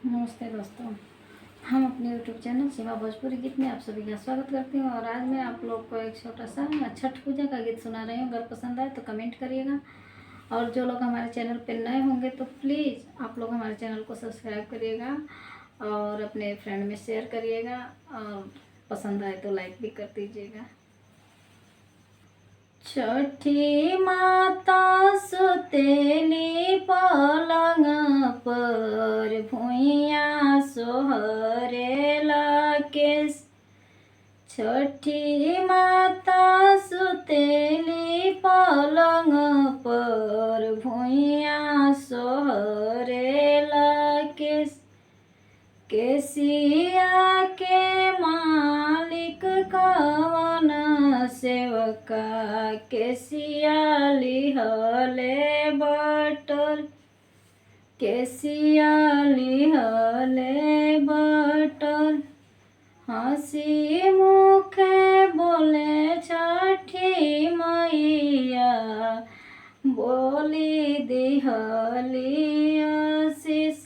नमस्ते दोस्तों, हम अपने यूट्यूब चैनल सीमा भोजपुरी गीत में आप सभी का स्वागत करती हूँ। और आज मैं आप लोग को एक छोटा सा छठ पूजा का गीत सुना रही हूँ। अगर पसंद आए तो कमेंट करिएगा। और जो लोग हमारे चैनल पर नए होंगे तो प्लीज़ आप लोग हमारे चैनल को सब्सक्राइब करिएगा और अपने फ्रेंड में शेयर करिएगा। और पसंद आए तो लाइक भी कर दीजिएगा। छठी माता सुतेली पलंग पर भुइया सोहरेला केस। छठी माता सुतेली पलंग पर भुइया सोहरेला केस। केसिया के मालिक कवन सेवका केसिया लिहले बटल। केसिया लिहले बटल। हंसी मुखे बोले छठी मैया बोली दिहली आशीष।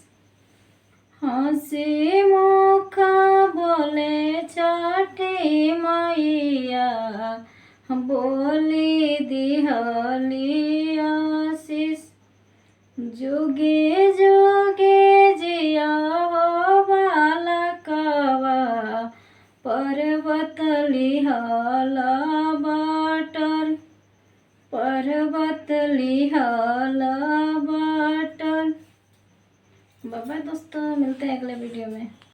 हंसी मुखा बोले छठी मैया बोली दिहली आशीष। जुगे जुगे जिया हो बालकवा पर्वत लिहला बटल। पर्वत लिहला बटल। बाय बाय दोस्तों, मिलते हैं अगले वीडियो में।